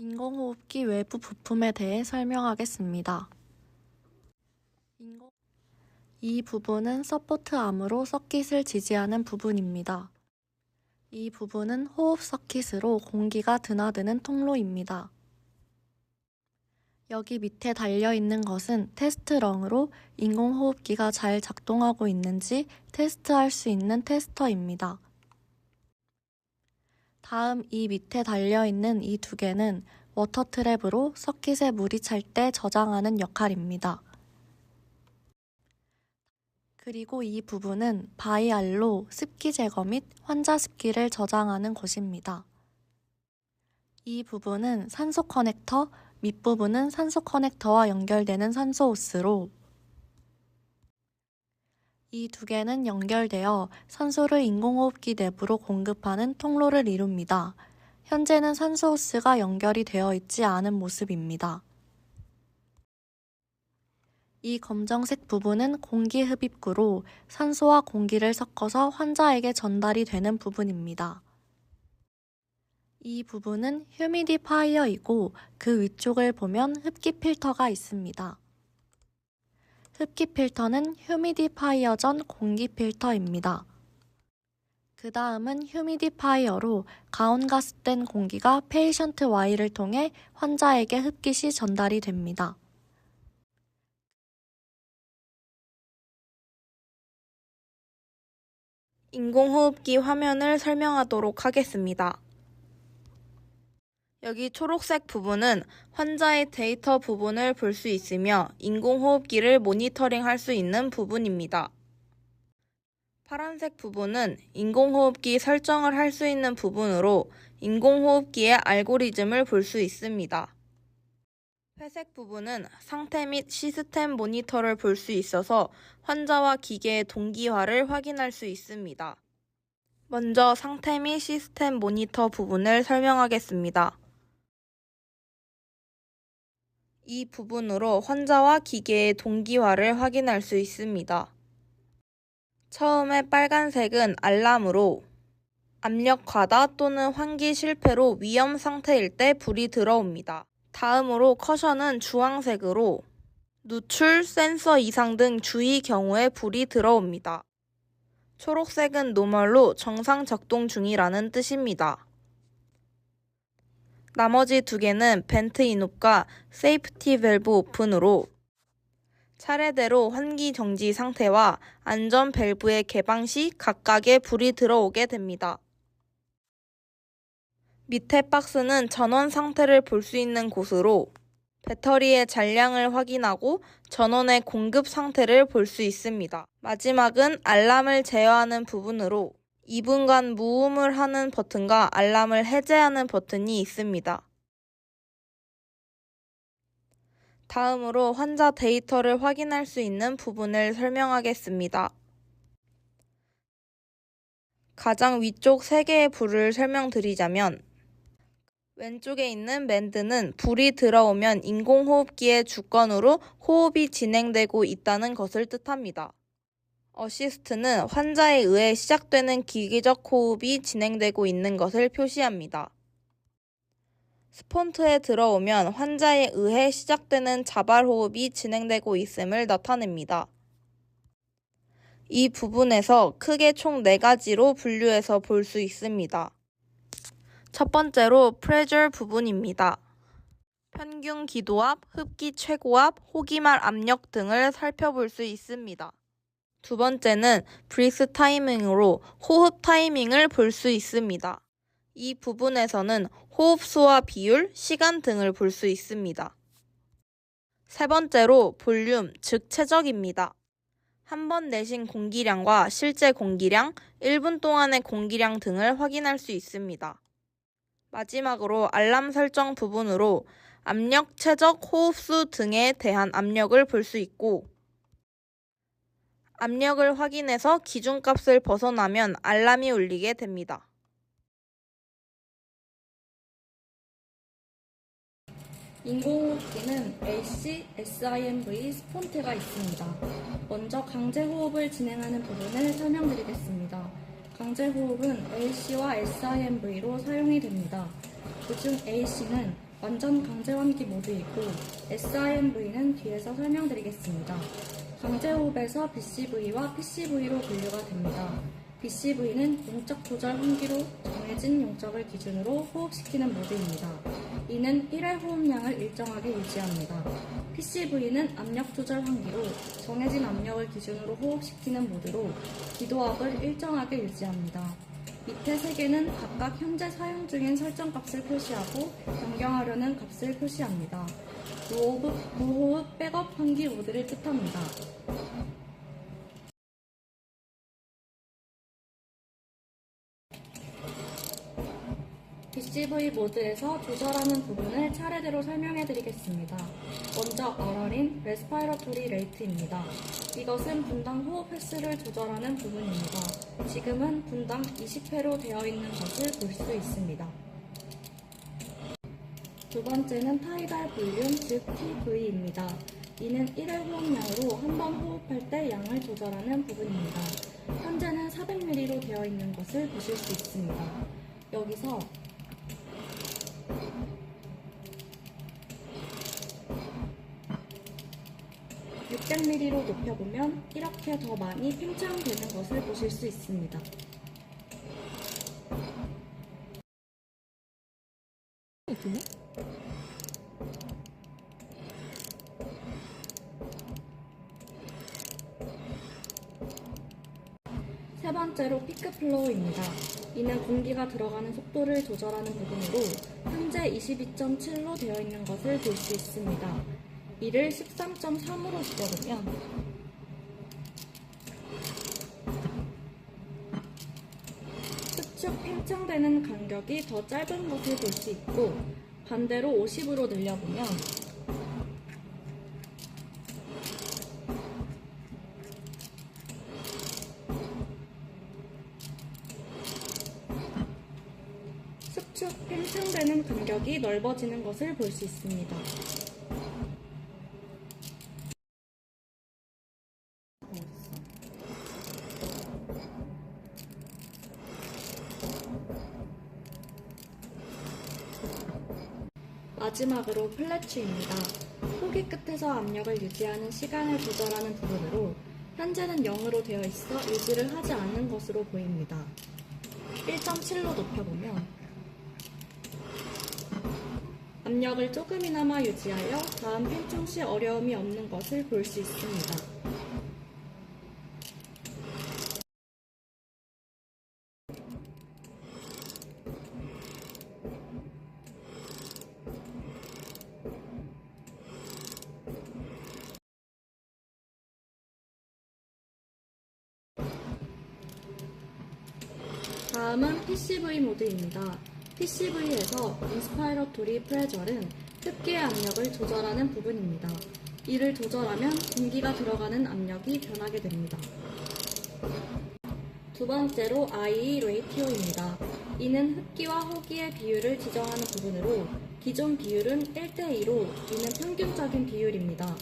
인공호흡기 외부 부품에 대해 설명하겠습니다. 이 부분은 서포트 암으로 서킷을 지지하는 부분입니다. 이 부분은 호흡 서킷으로 공기가 드나드는 통로입니다. 여기 밑에 달려있는 것은 테스트렁으로 인공호흡기가 잘 작동하고 있는지 테스트할 수 있는 테스터입니다. 다음 이 밑에 달려있는 이 두 개는 워터트랩으로 서킷에 물이 찰 때 저장하는 역할입니다. 그리고 이 부분은 바이알로 습기 제거 및 환자 습기를 저장하는 곳입니다. 이 부분은 산소 커넥터, 밑부분은 산소 커넥터와 연결되는 산소 호스로 이 두 개는 연결되어 산소를 인공호흡기 내부로 공급하는 통로를 이룹니다. 현재는 산소 호스가 연결이 되어 있지 않은 모습입니다. 이 검정색 부분은 공기 흡입구로 산소와 공기를 섞어서 환자에게 전달이 되는 부분입니다. 이 부분은 휴미디파이어이고 그 위쪽을 보면 흡기 필터가 있습니다. 흡기 필터는 휴미디파이어 전 공기 필터입니다. 그 다음은 휴미디파이어로 가온가스된 공기가 페이션트 Y를 통해 환자에게 흡기 시 전달이 됩니다. 인공호흡기 화면을 설명하도록 하겠습니다. 여기 초록색 부분은 환자의 데이터 부분을 볼 수 있으며 인공호흡기를 모니터링할 수 있는 부분입니다. 파란색 부분은 인공호흡기 설정을 할 수 있는 부분으로 인공호흡기의 알고리즘을 볼 수 있습니다. 회색 부분은 상태 및 시스템 모니터를 볼 수 있어서 환자와 기계의 동기화를 확인할 수 있습니다. 먼저 상태 및 시스템 모니터 부분을 설명하겠습니다. 이 부분으로 환자와 기계의 동기화를 확인할 수 있습니다. 처음에 빨간색은 알람으로 압력 과다 또는 환기 실패로 위험 상태일 때 불이 들어옵니다. 다음으로 커션은 주황색으로 누출, 센서 이상 등 주의 경우에 불이 들어옵니다. 초록색은 노멀로 정상 작동 중이라는 뜻입니다. 나머지 두 개는 벤트 인옵과 세이프티 밸브 오픈으로 차례대로 환기 정지 상태와 안전 밸브의 개방 시 각각의 불이 들어오게 됩니다. 밑에 박스는 전원 상태를 볼 수 있는 곳으로 배터리의 잔량을 확인하고 전원의 공급 상태를 볼 수 있습니다. 마지막은 알람을 제어하는 부분으로 2분간 무음을 하는 버튼과 알람을 해제하는 버튼이 있습니다. 다음으로 환자 데이터를 확인할 수 있는 부분을 설명하겠습니다. 가장 위쪽 3개의 불을 설명드리자면 왼쪽에 있는 맨드는 불이 들어오면 인공호흡기의 주건으로 호흡이 진행되고 있다는 것을 뜻합니다. 어시스트는 환자에 의해 시작되는 기계적 호흡이 진행되고 있는 것을 표시합니다. 스폰트에 들어오면 환자에 의해 시작되는 자발호흡이 진행되고 있음을 나타냅니다. 이 부분에서 크게 총 4가지로 분류해서 볼 수 있습니다. 첫 번째로 프레저 부분입니다. 평균 기도압, 흡기 최고압, 호기말 압력 등을 살펴볼 수 있습니다. 두 번째는 브리스 타이밍으로 호흡 타이밍을 볼 수 있습니다. 이 부분에서는 호흡수와 비율, 시간 등을 볼 수 있습니다. 세 번째로 볼륨, 즉 최적입니다. 한 번 내신 공기량과 실제 공기량, 1분 동안의 공기량 등을 확인할 수 있습니다. 마지막으로 알람 설정 부분으로 압력, 최적, 호흡수 등에 대한 압력을 볼 수 있고 압력을 확인해서 기준값을 벗어나면 알람이 울리게 됩니다. 인공호흡기는 AC, SIMV, 스폰트가 있습니다. 먼저 강제호흡을 진행하는 부분을 설명드리겠습니다. 강제호흡은 AC와 SIMV로 사용이 됩니다. 그중 AC는 완전 강제 환기 모드이고 SIMV는 뒤에서 설명드리겠습니다. 강제 호흡에서 BCV와 PCV로 분류가 됩니다. BCV는 용적 조절 환기로 정해진 용적을 기준으로 호흡시키는 모드입니다. 이는 1회 호흡량을 일정하게 유지합니다. PCV는 압력 조절 환기로 정해진 압력을 기준으로 호흡시키는 모드로 기도압을 일정하게 유지합니다. 밑에 세 개는 각각 현재 사용 중인 설정값을 표시하고 변경하려는 값을 표시합니다. 무호흡 백업 환기 모드를 뜻합니다. BCV 모드에서 조절하는 부분을 차례대로 설명해 드리겠습니다. 먼저 RR인 Respiratory Rate입니다. 이것은 분당 호흡 횟수를 조절하는 부분입니다. 지금은 분당 20회로 되어 있는 것을 볼 수 있습니다. 두 번째는 타이달 볼륨, 즉 TV입니다. 이는 1회 호흡량으로 한 번 호흡할 때 양을 조절하는 부분입니다. 현재는 400ml로 되어 있는 것을 보실 수 있습니다. 여기서 600ml로 높여보면 이렇게 더 많이 팽창되는 것을 보실 수 있습니다. 세 번째로 피크 플로우입니다. 이는 공기가 들어가는 속도를 조절하는 부분으로 현재 22.7로 되어 있는 것을 볼 수 있습니다. 이를 13.3으로 줄여보면 수축 팽창되는 간격이 더 짧은 것을 볼 수 있고 반대로 50으로 늘려보면 수축 팽창되는 간격이 넓어지는 것을 볼 수 있습니다. 마지막으로 플래츠입니다. 호기 끝에서 압력을 유지하는 시간을 조절하는 부분으로 현재는 0으로 되어 있어 유지를 하지 않는 것으로 보입니다. 1.7로 높여보면 압력을 조금이나마 유지하여 다음 팽창 시 어려움이 없는 것을 볼 수 있습니다. 다음은 PCV 모드입니다. PCV에서 인스파이러토리 프레절은 흡기의 압력을 조절하는 부분입니다. 이를 조절하면 공기가 들어가는 압력이 변하게 됩니다. 두 번째로 IE 레이티오입니다. 이는 흡기와 호기의 비율을 지정하는 부분으로 기존 비율은 1대2로 이는 평균적인 비율입니다.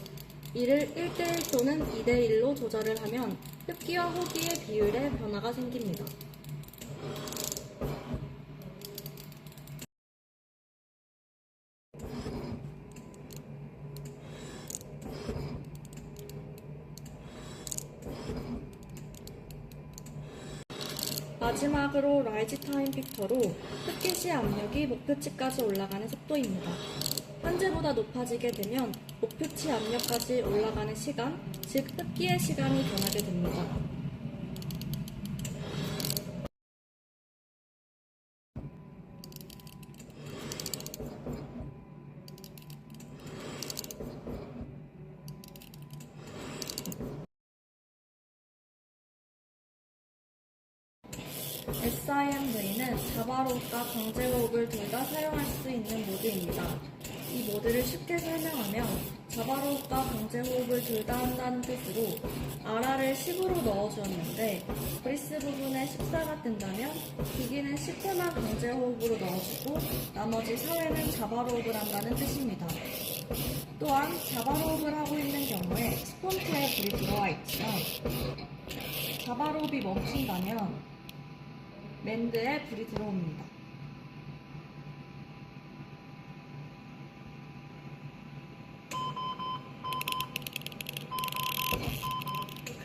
이를 1대1 또는 2대1로 조절을 하면 흡기와 호기의 비율에 변화가 생깁니다. 마지막으로 라이즈 타임 픽터로 흡기 시 압력이 목표치까지 올라가는 속도입니다. 현재보다 높아지게 되면 목표치 압력까지 올라가는 시간, 즉 흡기의 시간이 변하게 됩니다. SIMV는 자바로흡과 강제호흡을 둘 다 사용할 수 있는 모드입니다. 이 모드를 쉽게 설명하면 자바로흡과 강제호흡을 둘 다 한다는 뜻으로 RR을 10으로 넣어주었는데 브리스 부분에 14가 뜬다면 기기는 10회만 강제호흡으로 넣어주고 나머지 4회는 자바로흡을 한다는 뜻입니다. 또한 자바로흡을 하고 있는 경우에 스폰트에 불이 들어와 있지만 자바로흡이 멈춘다면 랜드에 불이 들어옵니다.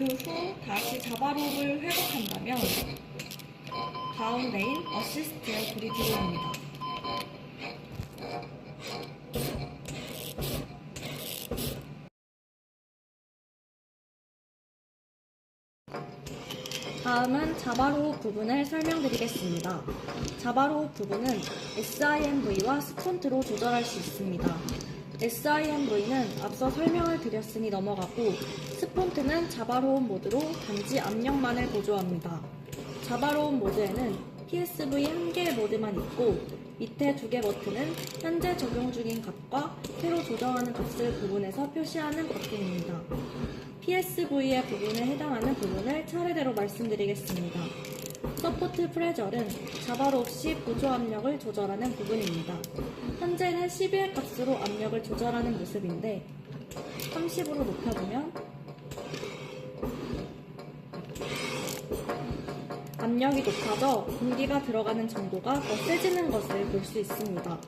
그 후 다시 자바로브를 회복한다면 가운데인 어시스트에 불이 들어옵니다. 다음은 자바로우 부분을 설명드리겠습니다. 자바로우 부분은 SIMV와 스폰트로 조절할 수 있습니다. SIMV는 앞서 설명을 드렸으니 넘어가고 스폰트는 자바로운 모드로 단지 압력만을 보조합니다. 자바로운 모드에는 PSV 1개의 모드만 있고 밑에 2개 버튼은 현재 적용 중인 값과 새로 조정하는 값을 구분해서 표시하는 버튼입니다. PSV의 부분에 해당하는 부분을 차례대로 말씀드리겠습니다. 서포트 프레절은 자바로 없이 보조 압력을 조절하는 부분입니다. 현재는 12의 값으로 압력을 조절하는 모습인데 30으로 높여보면 압력이 높아져 공기가 들어가는 정도가 더 세지는 것을 볼 수 있습니다.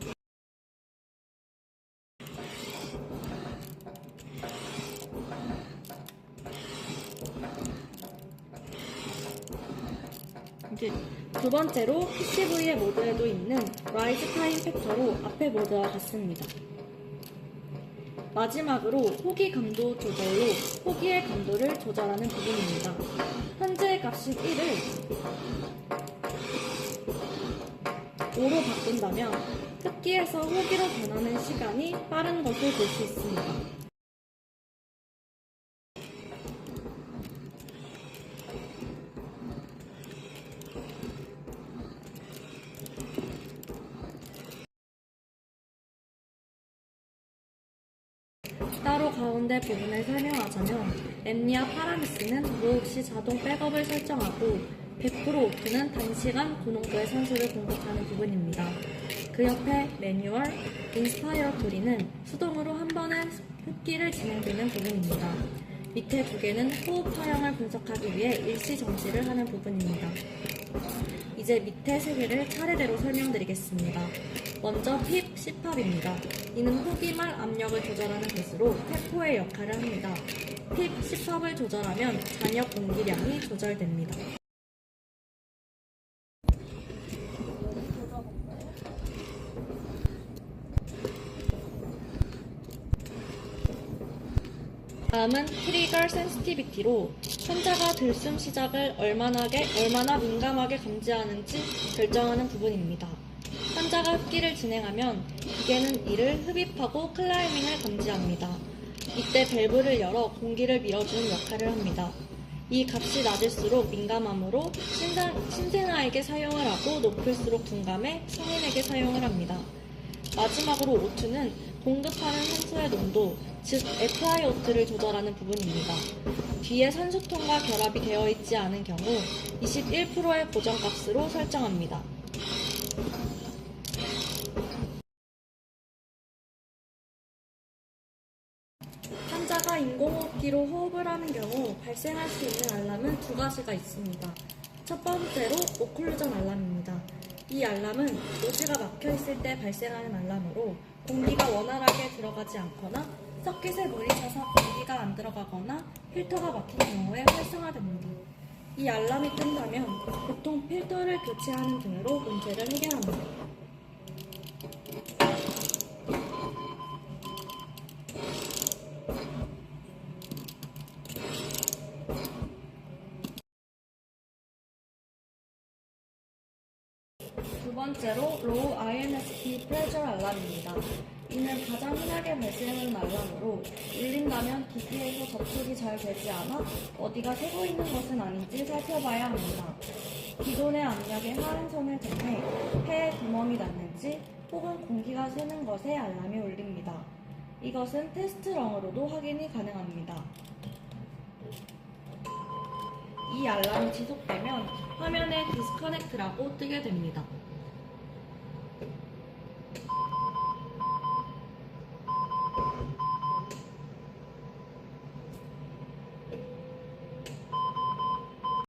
두 번째로 PCV의 모드에도 있는 라이즈 타임 팩터로 앞의 모드와 같습니다. 마지막으로 호기 감도 조절로 호기의 감도를 조절하는 부분입니다. 현재의 값인 1을 5로 바꾼다면 흡기에서 호기로 변하는 시간이 빠른 것을 볼 수 있습니다. 따로 가운데 부분을 설명하자면 엠니아 파라미스는 무혹시 자동 백업을 설정하고 100% 오프는 단시간 고농도의 산소를 공급하는 부분입니다. 그 옆에 매뉴얼, 인스파이어 툴이는 수동으로 한 번에 흡기를 진행되는 부분입니다. 밑에 2개는 호흡 화형을 분석하기 위해 일시 정지를 하는 부분입니다. 이제 밑에 3개를 차례대로 설명드리겠습니다. 먼저 핍 C팝입니다. 이는 호기말 압력을 조절하는 것으로 태포의 역할을 합니다. 핍 C팝을 조절하면 잔여 공기량이 조절됩니다. 다음은 트리거 센시티비티로 환자가 들숨 시작을 얼마나 민감하게 감지하는지 결정하는 부분입니다. 환자가 흡기를 진행하면 기계는 이를 흡입하고 클라이밍을 감지합니다. 이때 밸브를 열어 공기를 밀어주는 역할을 합니다. 이 값이 낮을수록 민감하므로 신생아에게 사용을 하고 높을수록 둔감해 성인에게 사용을 합니다. 마지막으로 O2는 공급하는 산소의 농도, 즉 FiO2를 조절하는 부분입니다. 뒤에 산소통과 결합이 되어 있지 않은 경우 21%의 고정값으로 설정합니다. 환자가 인공호흡기로 호흡을 하는 경우 발생할 수 있는 알람은 2가지가 있습니다. 첫 번째로 오클루전 알람입니다. 이 알람은 노즈가 막혀있을 때 발생하는 알람으로 공기가 원활하게 들어가지 않거나 서킷에 물이 차서 공기가 안 들어가거나 필터가 막힌 경우에 활성화됩니다. 이 알람이 뜬다면 보통 필터를 교체하는 등으로 문제를 해결합니다. 두 번째로 로우 INSP 프레저 알람입니다. 이는 가장 흔하게 발생하는 알람으로 울린다면 기기에서 접촉이 잘 되지 않아 어디가 새고 있는 것은 아닌지 살펴봐야 합니다. 기존의 압력에 하한선을 정해 폐에 구멍이 났는지 혹은 공기가 새는 것에 알람이 울립니다. 이것은 테스트렁으로도 확인이 가능합니다. 이 알람이 지속되면 화면에 디스커넥트라고 뜨게 됩니다.